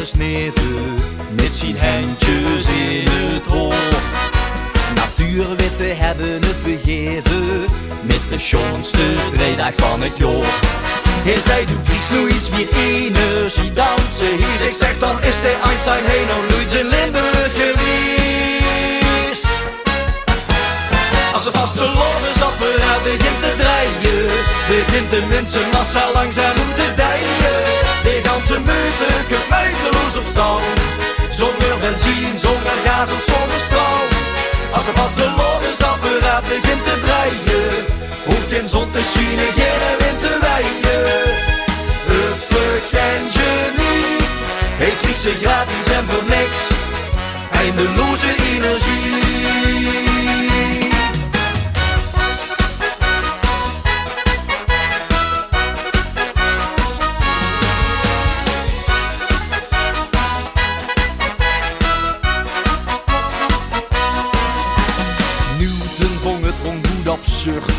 eens neven, met zijn handjes in het hoor. Natuurwetten hebben het begeven, met de schoonste draaidag van het jaar. Hij zei, doe Vries nou iets meer energie dansen. Hij zegt, zeg dan is de Einstein heen nog nooit in Limburg geweest. Als de vaste lovensapparaat begint te draaien, begint de mensenmassa langzaam om te dijen. De ganse meute kunt muiteloos op stal, zonder benzine, zonder gas of zonder stroom. Als de vaste lovensapparaat begint te draaien, hoeft geen zon te schijnen, geen wind te waaien. Het vluchtengenie, het vliegt ze gratis en voor niks, eindeloze energie. Newton vond het ongoed absurd,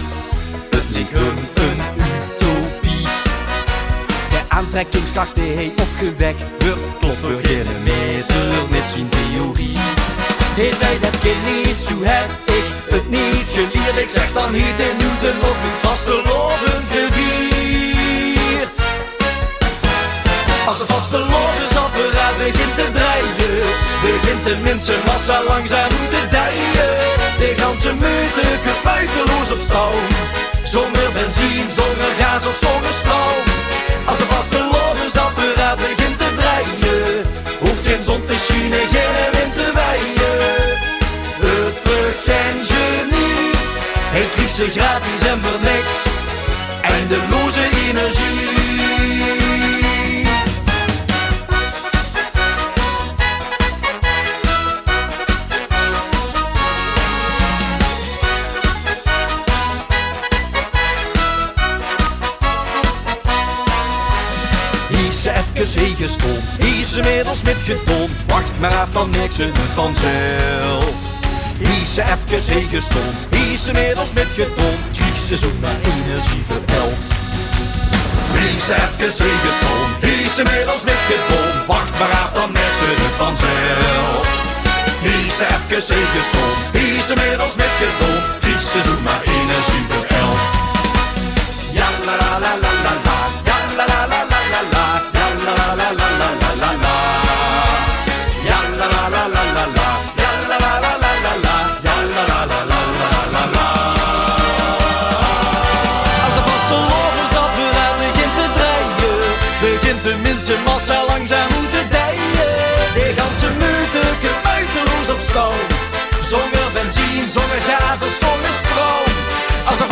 het leek hem een utopie. De aantrekkingskracht die hij opgewekt wordt, klopt voor geen meter met zijn theorie. Hij zei dat kind niet, zo heb ik het niet geleerd. Ik zeg dan niet in Newton nog niet vastelovend gevierd. Als de vastelovensapparaat begint te draaien, begint de mensenmassa langzaam te dijen. De ganse meute kunt buitenloos op stoom, zonder benzine, zonder gas of zonder stroom. Als een vastelovensapparaat begint te draaien, hoeft geen zon te schijnen, geen wind te waaien. Het vluchtengenie, hij vliegt ze gratis en voor niks, eindeloze energie. Hie's even heegestroom, hie's inmiddels met getoon. Wacht maar af, dan niks, het doet vanzelf. Hie's even heegestroom, hie's inmiddels met getoon. Griekse zoek naar energie voor 11. Hie's even heegestroom, hie's inmiddels met getoon. Wacht maar af, dan niks, het doet vanzelf. Hie's even heegestroom, hie's inmiddels met getoon. Griekse zoek naar energie voor 11. Ja la la la la la la, ja la la la la la la, ja la la la la la la la la, ja la la la la la la, ja la la la la la la, ja la la la la la la. Als de vastelovensapparaat begint te draaien, begint de mensenmassa langzaam te dijen. De ganse meute kunt buitenloos op stoom, zonder benzine, zonder gas of zonder stroom. Als de